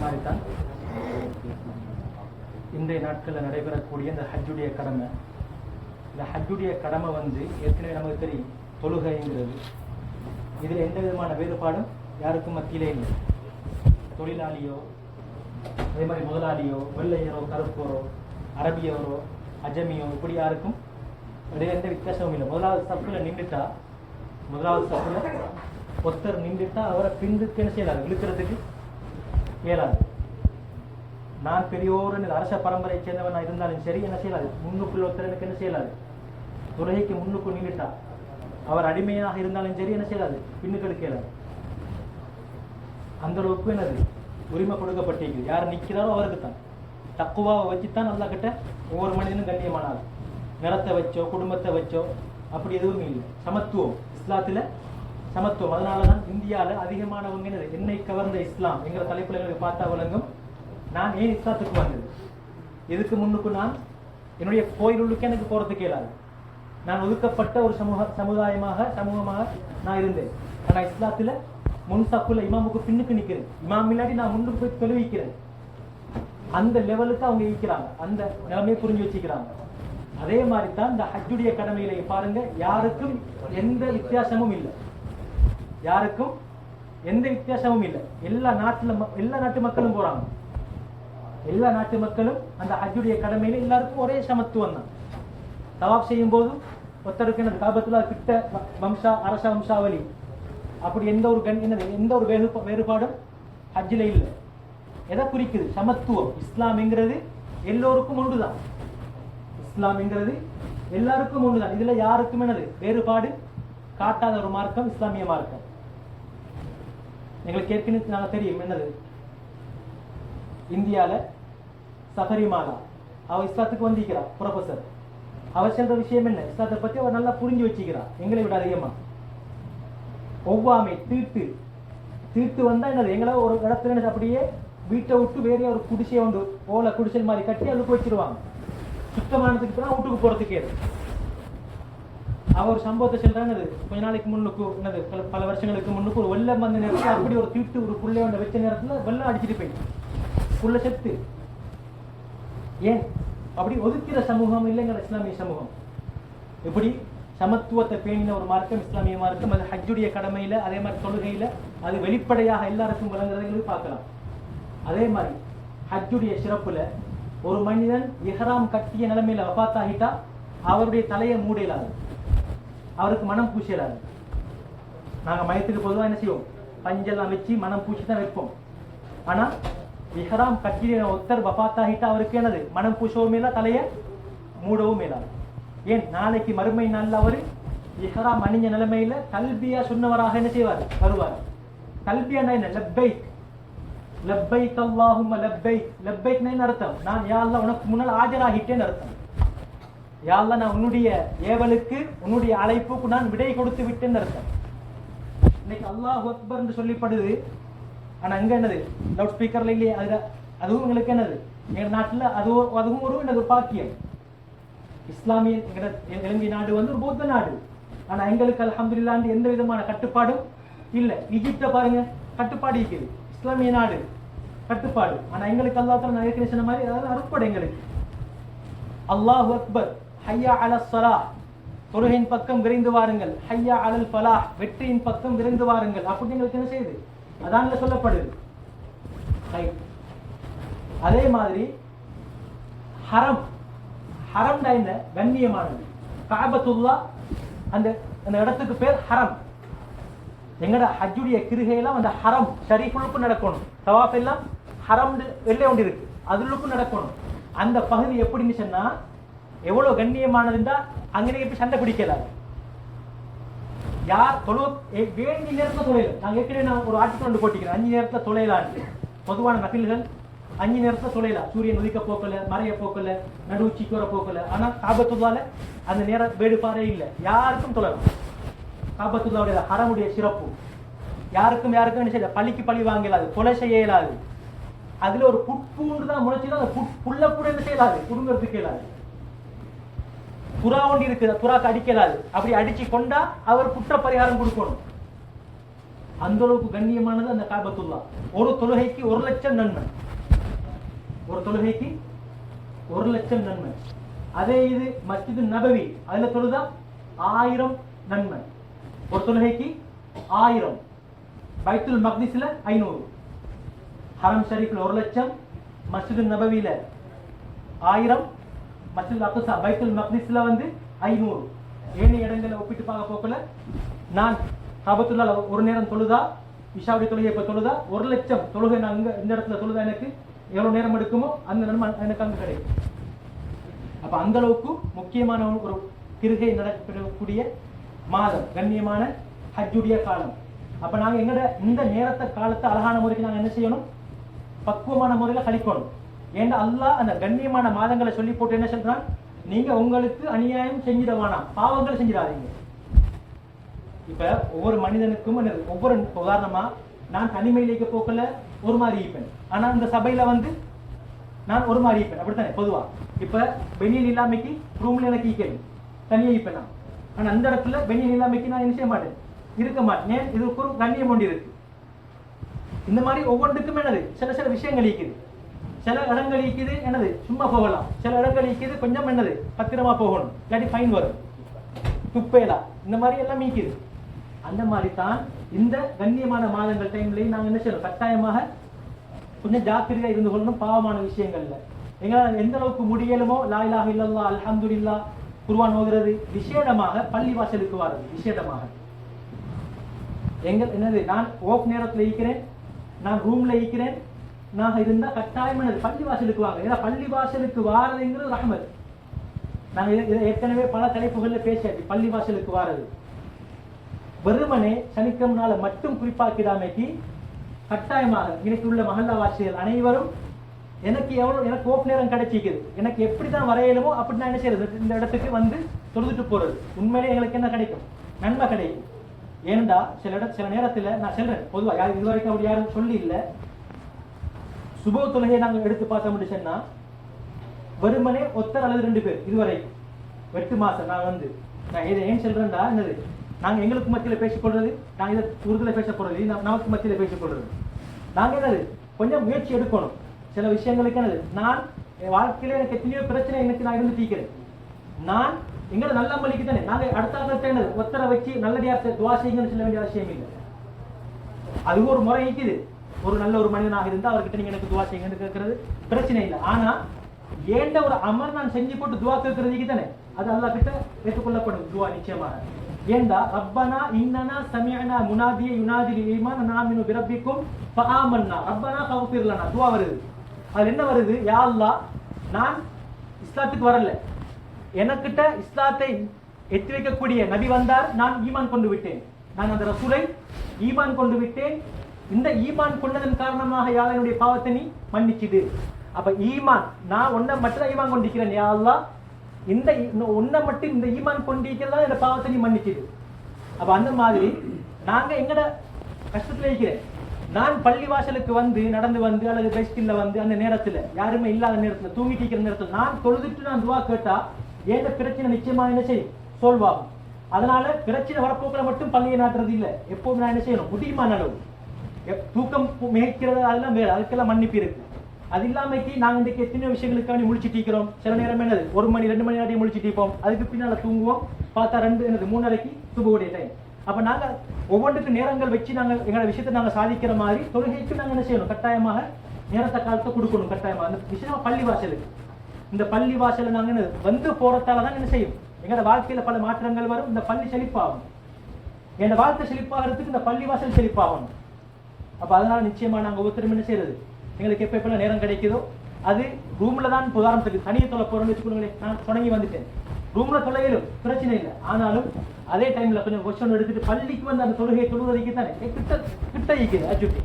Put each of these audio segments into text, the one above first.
மாதிரி தான் இன்றைய நாட்களில் நடைபெறக்கூடிய இந்த ஹஜ்ஜுடைய கடமை. இந்த ஹஜ்ஜுடைய கடமை ஏற்கனவே நமக்கு தெரியும், தொழுகைங்கிறது. இதில் எந்த விதமான வேறுபாடும் யாருக்கும் மத்தியிலே இல்லை. தொழிலாளியோ, அதே மாதிரி முதலாளியோ, வெள்ளையரோ, கருப்போரோ, அரபியவரோ, அஜமியோ, இப்படி யாருக்கும் எந்த வித்தியாசமும் இல்லை. முதலாவது சப்பில் ஒருத்தர் நின்றுட்டா அவரை பின்னுக்கு என்ன செய்யலாது, இழுக்கிறதுக்கு இயலாது. நான் பெரியோர் அரச பரம்பரையை சேர்ந்தவன் இருந்தாலும் சரி, என்ன செய்யலாது, முன்னுக்குள்ள ஒருத்தர் எனக்கு என்ன செய்யலாது, துறைக்கு முன்னுக்கு நின்றுட்டா அவர் அடிமையாக இருந்தாலும் சரி, என்ன செய்யலாது, பின்னுக்கு எடுக்க இயலாது. அந்த அளவுக்கு என்னது உரிமை கொடுக்கப்பட்டிருக்கு. யார் நிற்கிறாரோ அவருக்கு தான். தக்குவாவை வச்சுத்தான் நல்லா கிட்ட ஒவ்வொரு மனிதனும் கண்ணியமானார். நிறத்தை வச்சோ குடும்பத்தை வச்சோ அப்படி எதுவுமே இல்லை. சமத்துவம், இஸ்லாத்துல சமத்துவம். அதனாலதான் இந்தியாவில் அதிகமானவங்க என்னை கவர்ந்த இஸ்லாம் என்கிற தலைப்புல எங்களுக்கு பார்த்தா விளங்கும். நான் ஏன் இஸ்லாத்துக்கு வந்தது, இதுக்கு முன்னுக்கு நான் என்னுடைய கோயிலுக்கு எனக்கு போறதுக்கு இயலாது. நான் ஒதுக்கப்பட்ட ஒரு சமூகமாக நான் இருந்தேன். ஆனா இஸ்லாத்துல முன் சப்புல இமாமுக்கு பின்னுக்கு நிற்கிறேன். இமாம் இல்லாட்டி நான் முன்னுக்கு போய் தொழுவிக்கிறேன். அந்த லெவலுக்கு அவங்க இருக்கிறாங்க, அந்த நிலைமையை புரிஞ்சு வச்சுக்கிறாங்க. அதே மாதிரி தான் இந்த ஹஜ்ஜுடைய கடமையில பாருங்க, யாருக்கும் எந்த வித்தியாசமும் இல்லை. யாருக்கும் எந்த வித்தியாசமும் இல்லை. எல்லா நாட்டு மக்களும் போறாங்க. எல்லா நாட்டு மக்களும் அந்த ஹஜ்ஜுடைய கடமையில எல்லாருக்கும் ஒரே சமத்துவம் தான். தவாப் செய்யும் போது ஒருத்தருக்கு என்னது காபத்துல்லா கிட்ட அரச வம்சாவளி அப்படி எந்த ஒரு வேறுபாடும் ஹஜ்ஜில இல்லை. எதை குறிக்குது? சமத்துவம். இஸ்லாம்ங்கிறது எல்லோருக்கும் ஒன்றுதான். இஸ்லாம்ங்கிறது எல்லாருக்கும் ஒன்றுதான். இதுல யாருக்கும் என்னது வேறுபாடு காட்டாத ஒரு மார்க்கம் இஸ்லாமிய மார்க்கம். எங்களுக்கு ஏற்கனவே நாங்க தெரியும் என்னது, இந்தியால சபரிமாலா அவ இஸ்லாத்துக்கு வந்திருக்கிறா ப்ரொஃபசர். அவர் சொல்ற விஷயம் என்ன, இஸ்லாத்தை பத்தி அவர் நல்லா புரிஞ்சு வச்சுக்கிறா. எங்களை விட அதிகமா ஒவ்வாமை தீர்த்து வந்தா என்னது, எங்களை ஒரு இடத்துல அப்படியே வீட்டை விட்டு வேற ஒரு குடிசை உண்டு, ஓலை குடிசல் மாதிரி கட்டி அதுக்கு வச்சிருவாங்க. சுத்தமானதுக்கு தான் வீட்டுக்கு போறதுக்கே. அவர் சம்பவத்தை சொல்றாங்க, கொஞ்ச நாளைக்கு முன்னுக்கு என்னது, பல வருஷங்களுக்கு முன்னுக்கு ஒரு வெள்ளம் வந்த நேரத்தில் அப்படி ஒரு தீட்டு ஒரு புள்ளை வச்ச நேரத்துல வெள்ளம் அடிச்சுட்டு போயிட்டு புள்ள செத்து. ஏன் அப்படி ஒதுக்கிற சமூகம் இல்லைங்கிற இஸ்லாமிய சமூகம். எப்படி சமத்துவத்தை பேணின ஒரு மார்க்கம் இஸ்லாமிய மார்க்கம். அது ஹஜ்ஜுடைய கடமையில, அதே மாதிரி தொழுகையில அது வெளிப்படையாக எல்லாருக்கும் விளங்குறதை பார்க்கலாம். அதே மாதிரி ஹஜ்ஜுடைய சிறப்புல ஒரு மனிதன் இஹ்ராம் கட்டிய நிலைமையில வஃபாத் ஆகிட்டா அவருடைய தலையை மூடையிலாது, அவருக்கு மனம் பூசியலாது. நாங்க மயத்துக்கு பொதுவாக என்ன செய்வோம், பஞ்செல்லாம் வச்சு மனம் பூசி தான் வைப்போம். ஆனா இஹ்ராம் கட்டிய ஒருத்தர் வஃபாத் ஆகிட்டா அவருக்கு என்னது, மனம் பூசவும் இல்லை, தலையை மூடவும் இயலாது. ஏன், நாளைக்கு மறுமை நாள்ல அவரு இஹ்ராம் அணிஞ்ச நிலைமையில தல்பியா சொன்னவராக என்ன செய்வார், வருவார். தல்பியா என்ன, லப்பைக் லப்பைக் அல்லாஹும்ம லப்பைக். லப்பைக்னா என்ன அர்த்தம், நான் யா அல்லாஹ் உனக்கு முன்னால் ஆஜராகிட்டேன்னு அர்த்தம். யா அல்லாஹ் நான் உன்னுடைய ஏவலுக்கு உன்னுடைய அழைப்புக்கு நான் விடை கொடுத்து விட்டேன்னு அர்த்தம். இன்னைக்கு அல்லாஹ் அக்பர் என்று சொல்லப்படுது. ஆனா அங்க என்னது, லவுட் ஸ்பீக்கர்ல இல்லையே, அதுவும் எங்களுக்கு என்னது, எங்க நாட்டுல அதுவும் ஒரு பாக்கியம். இஸ்லாமிய இலங்கை நாடு ஒரு பௌத்த நாடு. ஆனா எங்களுக்கு அல்ஹம்துலில்லாஹ் எந்த விதமான கட்டுப்பாடும் இல்லை. ஈஜிப்ட பாருங்க, கட்டுப்பாடு இருக்குது. இஸ்லாமிய நாடு கட்டுப்பாடு. ஆனா எங்களுக்கு அல்லாஹ் தஆலா நான் ஏற்கனவே சொன்ன மாதிரி அதாவது அருட்படை எங்களுக்கு. அல்லாஹு அக்பர், ஹய்யா அலஸ் ஸலாஹ், தொழுகையின் பக்கம் விரைந்து வாருங்கள். ஹய்யா அலல் ஃபலாஹ், வெற்றியின் பக்கம் விரைந்து வாருங்கள். அப்படி எங்களுக்கு என்ன செய்யுது, அதான்ல சொல்லப்படுது. அதே மாதிரி ஹரம் என்ன, கண்ணியமானது. காபத்துல்லா அந்த இடத்துக்கு பேர் ஹரம். எங்கட ஹஜ்ஜுடைய கிருகையெல்லாம் அந்த ஹரம் ஷரீஃபுலுக்கு நடக்கணும். தவாஃப் எல்லாம் ஹரம் வெளியே ஒன்று இருக்கு, அதுலுக்கு நடக்கணும். அந்த பகுதி எப்படின்னு சொன்னா எவ்வளவு கண்ணியமானதுன்னா அங்கே போய் சண்டை பிடிக்கலாது. யார் வேண்டிய நேரத்தில் தொலைல. நான் ஏற்கனவே ஒரு ஆர்டிக்கல் ஒன்று போட்டிக்கிறேன், 5 நேரத்தில் தொலைலான்னு. பொதுவான நபில்கள் 5 நேரத்தில் தொலைலாம். சூரியன் உதிக்க போக்கல, மறைய போக்கல, நடு உச்சிக்கு வர போக்கல. ஆனா காபத்துல்லால அந்த நேரம் வேடுபாறே இல்லை, யாருக்கும் தொழலாம். காபத்துல்லாவுடைய ஹரமுடைய சிறப்பு யாருக்கும் என்ன பழிக்கு பழி வாங்கலாது, கொலை செய்ய இயலாது. அதுல ஒரு புட்பூண்டு தான் முளைச்சுதான் அந்த புள்ள கூட என்ன செய்யலாது, குடும்பத்துக்கு இயலாது. புறா ஒண்டி இருக்குது, புறாக்கு அடிக்கலாது. அப்படி அடிச்சு கொண்டா அவர் குற்ற பரிகாரம் கொடுக்கணும். அந்த அளவுக்கு கண்ணியமானது அந்த காபத்துல்லா. ஒரு தொழுகைக்கு 1,00,000 நன்மை, ஒரு தொழுகைக்கு 1,00,000 நன்மை. அதே இது மஸ்ஜிது நபவி, அதுல தொழுதா 1000 நன்மை, ஒரு தொழுகைக்கு 1000. பைத்துல் மக்திஸ்ல 500, ஹரம் ஷரீஃப்ல 1,00,000, மஸ்ஜிது நபவில 1000, மஸ்ஜித் அக்ஸா பைத்துல் மக்திஸ்ல 500. ஏனைய இடங்களை ஒப்பிட்டு பார்க்க போக்கல நான் காபத்துல்லாஹ் ஒரு நேரம் தொழுதா, இஷாவுடைய தொழுகை இப்ப தொழுதா 1,00,000 தொழுகை நான் இந்த இடத்துல தொழுதா எனக்கு எவ்வளவு நேரம் எடுக்குமோ அந்த நன்மை எனக்கு அங்க கிடைக்கும். அப்ப அந்த அளவுக்கு முக்கியமான ஒரு கிருகை நடக்கக்கூடிய மாதம், கண்ணியமான ஹஜ்ஜுடைய காலம். அப்ப நாங்க எங்கட இந்த நேரத்தை காலத்தை அழகான முறைக்கு நாங்க என்ன செய்யணும், பக்குவமான முறையில கழிக்கணும். ஏன்னா அல்லாஹ் அந்த கண்ணியமான மாதங்களை சொல்லி போட்டு என்ன சொல்றான், நீங்க உங்களுக்கு அநியாயம் செஞ்சிட வேணாம், பாவங்கள் செஞ்சிடாதீங்க. இப்ப ஒவ்வொரு மனிதனுக்கும் ஒவ்வொரு, உதாரணமா நான் தனிமையிலேக்கு போக்கல ஒரு மாதிரி இருப்பேன், ஆனா இந்த சபையில நான் ஒரு மாதிரி இருப்பேன், அப்படித்தானே பொதுவா. இப்ப பெனியன் இல்லாமைக்கு ரூம்ல எனக்கு ஈக்கணும், தனியா இருப்பேன் நான். ஆனா அந்த இடத்துல பெனியன் இல்லாமைக்கு நான் என்ன செய்ய மாட்டேன், இருக்க மாட்டேன். இதுக்கு ஒரு கண்ணியம் ஒன்று இருக்கு. இந்த மாதிரி ஒவ்வொன்றுக்கும் என்னது சில சில விஷயங்கள் இருக்குது. சில இடங்கள் இருக்குது என்னது சும்மா போகலாம், சில இடங்கள் இருக்குது கொஞ்சம் என்னது பத்திரமா போகணும், இல்லாட்டி ஃபைன் வரும், துப்பேலா, இந்த மாதிரி எல்லாம் மீக்குது. அந்த மாதிரி தான் இந்த கண்ணியமான மாதங்கள் டைம்லயும் நாங்க என்ன செய்யணும், கட்டாயமாக கொஞ்சம் ஜாக்கிரதையா இருந்து கொள்ளணும் பாவமான விஷயங்கள்ல. எங்களால் எந்த அளவுக்கு முடியலுமோ லா இலாஹ இல்லல்லாஹ் அல்ஹம்துலில்லாஹ் குர்ஆன் ஓதுறது, விசேடமாக பள்ளி வாசலுக்கு வர்றது, விசேடமாக என்னது நான் ஓஃப் நேரத்துல இருக்கிறேன், நான் ரூம்ல இருக்கிறேன், நான் இருந்தா கட்டாயம் பள்ளி வாசலுக்கு வாங்க. ஏன்னா பள்ளி வாசலுக்கு வாரதுங்கிறது ரஹ்மத். நாங்க ஏற்கனவே பல தலைப்புகள்ல பேசியாச்சு. பள்ளி வாசலுக்கு வாரது வெறுமனே சனிக்கிழமை நாளை மட்டும் குறிப்பாக்கிடாமைக்கு கட்டாயமாக இன்னைக்கு உள்ள மஹல்லா வாசிகள் அனைவரும் எனக்கு ஓஃப் நேரம் கிடைச்சிக்குது, எனக்கு எப்படிதான் வரையலுமோ அப்படி நான் என்ன செய்யறது, இந்த இடத்துக்கு தொழுதுட்டு போறது. உண்மையிலே எங்களுக்கு என்ன கிடைக்கும், நன்மை கிடைக்கும். ஏனென்றா சில நேரத்துல நான் சொல்றேன், பொதுவா யாரும் இதுவரைக்கும் அப்படி யாரும் சொல்லி இல்லை. சுப தொழுகையை நாங்கள் எடுத்து பார்த்த முடிச்சோன்னா வெறுமனே ஒருத்தர் அல்லது 2 பேர் இதுவரைக்கும் 8 மாசம் நான் இதை ஏன் சொல்றேன்டா, என்னது நாங்க எங்களுக்கு மத்தியில பேசிக்கொள்றது, நாங்க இதை உறுதியில பேச போறது, நமக்கு மத்தியில பேசிக்கொள்றது. நாங்க என்னது கொஞ்சம் முயற்சி எடுக்கணும். சில விஷயங்களுக்கு என்னது நான் என் வாழ்க்கையில எனக்கு எத்தனையோ பிரச்சனை எனக்கு நான் இருந்து தீக்கிறேன். நான் எங்களை நல்ல மொழிக்கு தானே நாங்க அடுத்த என்னது ஒத்தரை வச்சு நல்லடியார் துவா செய்யுங்கன்னு சொல்ல வேண்டிய அவசியம் இல்லை. அது ஒரு முறை இருக்குது. ஒரு நல்ல ஒரு மனிதனாக இருந்தா அவர்கிட்ட நீங்க எனக்கு துவா செய்யுங்கன்னு கேட்கறது பிரச்சனை இல்லை. ஆனா ஏண்ட ஒரு அமர் நான் செஞ்சு போட்டு துவா கேட்கறதுக்கு தானே அது அல்லாஹ் கிட்ட ஏற்றுக்கொள்ளப்படும் துவா நிச்சயமாக. ஏண்டா ரப்பனா இன்னனா சமிஅனா முனாதிய யுனாதி லில் ஈமான் நாமினு பிரப்பிக்கும் ஃபஆமன்னா ரப்பனா ஃபக்ஃபிர் லனா துவா வருது. அது என்ன வருது, யா அல்லாஹ் நான் இஸ்லாத்துக்கு வரல, எனக்கிட்ட இஸ்லாத்தை எத்தி வைக்கக்கூடிய நபி வந்தார், நான் ஈமான் கொண்டு விட்டேன், நான் அந்த ரசூலை ஈமான் கொண்டு விட்டேன், இந்த ஈமான் கொண்டதன் காரணமாக யா அல்லாஹ் என்னுடைய பாவத்தை நீ மன்னிச்சிடு. அப்ப ஈமான் நான் ஒன்றை மட்டும் தான் ஈமான் கொண்டிருக்கிறேன், யா அல்லாஹ் இந்த ஒன்றை மட்டும் இந்த ஈமான் கொண்டிருக்கிறதா இந்த பாவத்தை நீ மன்னிச்சிடு. அப்ப அந்த மாதிரி நாங்க எங்கட கஷ்டத்துல இருக்கிறேன். நான் பள்ளி வாசலுக்கு நடந்து அல்லது பைஸ்கில்ல அந்த நேரத்துல யாருமே இல்லாத நேரத்துல தூங்கிட்டு இருக்கிற நேரத்துல நான் தொழுதுட்டு நான் துவா கேட்டா ஏந்த பிரச்சனை நிச்சயமா என்ன செய்யும், சால்வ் ஆகும். அதனால பிரச்சனை வரப்போக்கில் மட்டும் பள்ளியை நாட்டுறது இல்லை, எப்போதும் நான் என்ன செய்யணும், முடியுமான அளவு தூக்கம் மேய்க்கிறது அதெல்லாம் வேறு, அதுக்கெல்லாம் மன்னிப்பு இருக்கு. அது இல்லாமக்கு நாங்க இன்றைக்கு எத்தனையோ விஷயங்களுக்காண்டி முழிச்சுட்டு இருக்கிறோம். சில நேரம் என்னது 1 மணி 2 மணி நேரம் முழிச்சுட்டு இருப்போம், அதுக்கு பின்னால தூங்குவோம், பார்த்தா 3:30 சுபுடைய டைம். அப்ப நாங்க ஒவ்வொன்றுக்கு நேரங்கள் வச்சு நாங்க எங்களோட விஷயத்தை நாங்க சாதிக்கிற மாதிரி தொழுகைக்கு நாங்க என்ன செய்யணும், கட்டாயமாக நேரத்தை காலத்தை கொடுக்கணும். கட்டாயமாக அந்த விஷயமா பள்ளி வாசலுக்கு, இந்த பள்ளி வாசல நாங்க போறதால தான் என்ன செய்யும், எங்களோட வாழ்க்கையில பல மாற்றங்கள் வரும். இந்த பள்ளி செழிப்பாகும், என்னோட வாழ்க்கை செழிப்பாகிறதுக்கு இந்த பள்ளி வாசல் செழிப்பாகணும். அப்ப அதனால நிச்சயமா நாங்க ஒவ்வொருத்தரும் என்ன செய்யறது, எங்களுக்கு எப்ப எப்பெல்லாம் நேரம் கிடைக்குதோ அது ரூம்ல தான். உதாரணத்துக்கு தனியை தொலை போறோம்னு வச்சுக்கோங்களேன், நான் தொடங்கி வந்துட்டேன், ரூம்ல தொலையிலும் பிரச்சனை இல்லை. ஆனாலும் அதே டைம்ல கொஞ்சம் கொஸ்டின் எடுத்துட்டு பள்ளிக்கு அந்த தொழுகையை தொழுவதைக்கு தானே கிட்ட இருக்குது அச்சுட்டி.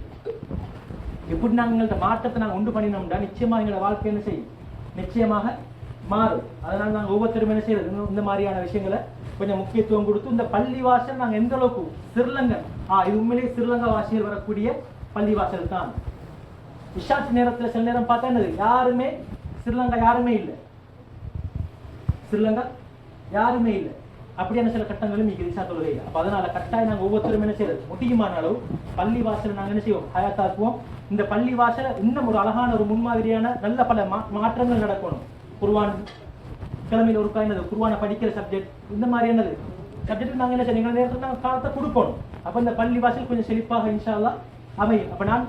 எப்படி நாங்கள் எங்கள்கிட்ட மாற்றத்தை நாங்கள் உண்டு பண்ணினோம்னா நிச்சயமா எங்களோட வாழ்க்கை என்ன செய்யும், நிச்சயமாக மாறும். அதனால நாங்கள் ஒவ்வொருத்தரும் என்ன செய்யறது, இந்த மாதிரியான விஷயங்களை கொஞ்சம் முக்கியத்துவம் கொடுத்து இந்த பள்ளி வாசல் நாங்கள் எந்த அளவுக்கு ஸ்ரீலங்கா இது உண்மையிலேயே ஸ்ரீலங்கா வாசிகள் வரக்கூடிய பள்ளி வாசல் தான். இஷாத் நேரத்துல சில நேரம் பார்த்தா என்னது, யாருமே ஸ்ரீலங்கா யாருமே இல்லை, ஸ்ரீலங்கா யாருமே இல்லை. அப்படியான சில கட்டங்களும் இங்கே இஷா தொழுகையில். அப்போ அதனால கட்டாயம் நாங்கள் ஒவ்வொருத்தரும் என்ன செய்யறது, முடியுமான அளவு பள்ளி வாசலை நாங்கள் என்ன செய்வோம், ஹயாத்தாக்குவோம். இந்த பள்ளி வாசலை இன்னும் ஒரு அழகான ஒரு முன்மாதிரியான நல்ல பல மாற்றங்கள் நடக்கணும். குர்ஆன் கிழமையில் ஒரு என்னது குர்ஆனை படிக்கிற சப்ஜெக்ட், இந்த மாதிரி என்னது சப்ஜெக்ட் நாங்கள் என்ன செய்யணும், எங்கள் நேரத்தில் நாங்கள் காலத்தை கொடுக்கணும். அப்போ இந்த பள்ளி வாசல் கொஞ்சம் செழிப்பாக இன்ஷா அல்லாஹ் அமையும். அப்போ நான்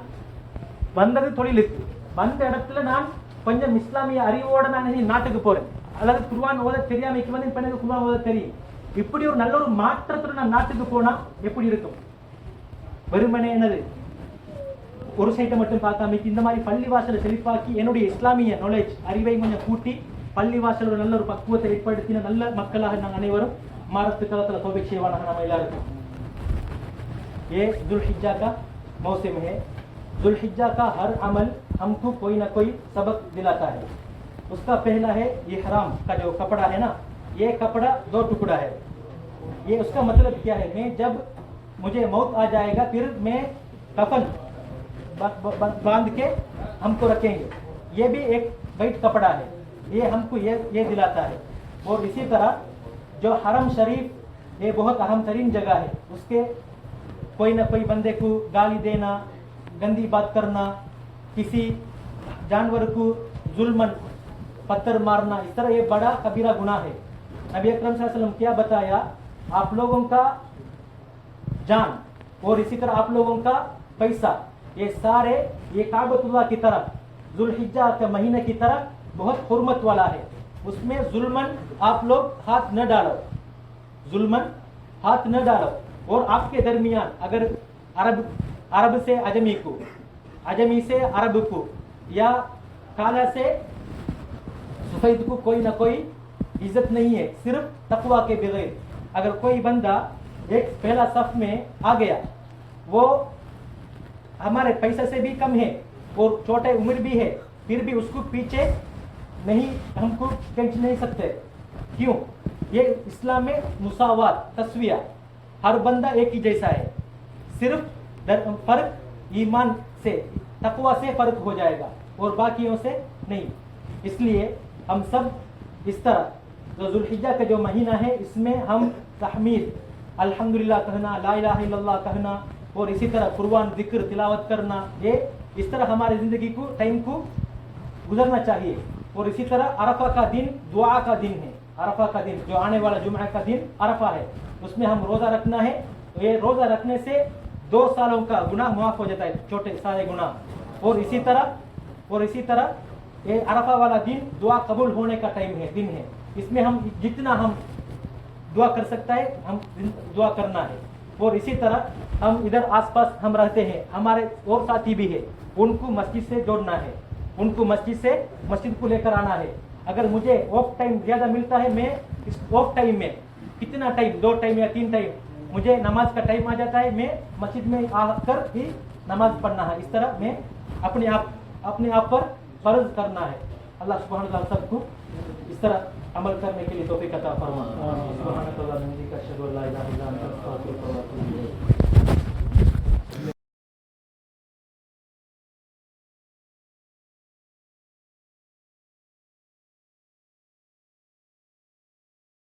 வந்தது தொழிலுக்கு, வந்த இடத்துல நான் கொஞ்சம் இஸ்லாமிய அறிவோட நான் நாட்டுக்கு போறேன், அல்லது குர்ஆன் ஓத தெரியாமைக்கு வந்து இப்ப எனக்கு குர்ஆன் ஓத தெரியும். இப்படி ஒரு நல்ல ஒரு மாற்றத்துல நான் நாட்டுக்கு போனா எப்படி இருக்கும்? வெறுமனே என்னது ஒரு சைட்டை மட்டும் பார்க்காம இந்த மாதிரி பள்ளிவாசலை செழிப்பாக்கி என்னுடைய இஸ்லாமிய நாலேஜ் அறிவை கொஞ்சம் கூட்டி பள்ளிவாசல் ஒரு நல்ல ஒரு பக்குவத்தை ஏற்படுத்தின நல்ல மக்களாக நாங்கள் அனைவரும் மாறத்து காலத்தில் தௌபீக் செய்வானாக நம்ம எல்லாருக்கும். ये जुल्हिज्जा का मौसम है. जुल्हिज्जा का हर अमल हमको कोई ना कोई सबक दिलाता है. उसका पहला है इहराम का जो कपड़ा है ना, ये कपड़ा 2 टुकड़ा है. ये उसका मतलब क्या है, मैं जब मुझे मौत आ जाएगा फिर मैं कफन बांध के हमको रखेंगे. ये भी एक वाइट कपड़ा है, ये हमको ये दिलाता है. और इसी तरह जो हरम शरीफ, ये बहुत अहम तरीन जगह है. उसके कोई ना कोई बंदे को गाली देना, गंदी बात करना, किसी जानवर को जुल्मन पत्थर मारना, इस तरह ये बड़ा कबीरा गुनाह है. नबी अकरम सल्लल्लाहु अलैहि वसल्लम क्या बताया, आप लोगों का जान और इसी तरह आप लोगों का पैसा, ये सारे ये काबतुल्लाह की तरफ जुल्हिज्जा के महीने की तरफ बहुत हुर्मत वाला है. उसमें जुल्मन आप लोग हाथ न डालो, जुल्मन हाथ न डालो. और आपके दरमियान अगर अरब से अजमी को, अजमी से अरब को, या काला से सफेद को कोई ना कोई इज्जत नहीं है, सिर्फ तकवा के बगैर. अगर कोई बंदा एक पहला सफ में आ गया, वो हमारे पैसे से भी कम है और छोटे उम्र भी है, फिर भी उसको पीछे नहीं हमको खींच नहीं सकते. क्यों? ये इस्लाम में मुसावात तस्विया, हर बंदा एक ही जैसा है. सिर्फ फर्क ईमान से, तकवा से फर्क हो जाएगा और बाकियों से नहीं. इसलिए हम सब इस तरह जो जुल्हिज्जा का जो महीना है, इसमें हम तहमीद अल्हम्दुलिल्लाह कहना, ला इलाहा इल्लल्लाह कहना और इसी तरह कुर्आन जिक्र तिलावत करना, ये इस तरह हमारी ज़िंदगी को टाइम को गुजरना चाहिए. और इसी तरह अरफा का दिन दुआ का दिन है. अरफा का दिन जो आने वाला जुम्मा का दिन अरफा है, उसमें हम रोज़ा रखना है. ये रोज़ा रखने से 2 सालों का गुनाह माफ़ हो जाता है, छोटे सारे गुनाह. और इसी तरह ये अरफा वाला दिन दुआ कबूल होने का टाइम है, दिन है. इसमें हम जितना हम दुआ कर सकता है हम दुआ करना है. और इसी तरह हम इधर आसपास हम रहते हैं, हमारे और साथी भी है, उनको मस्जिद से जोड़ना है, उनको मस्जिद को लेकर आना है. अगर मुझे ऑफ टाइम ज़्यादा मिलता है, मैं इस ऑफ टाइम में कितना टाइम, 2 टाइम या 3 टाइम मुझे नमाज का टाइम आ जाता है, मैं मस्जिद में आकर ही नमाज पढ़ना है. इस तरह मैं अपने आप पर फर्ज करना है. अल्लाह सुब्हानहू व तआला सबको इस तरह अमल करने के लिए तौफीक अता फरमाए. सुब्हानक अल्लाहुम्मा व बिहम्दिका अशहदु अल्ला इलाहा इल्ला अंता अस्तगफिरुका व अतूबु इलैक.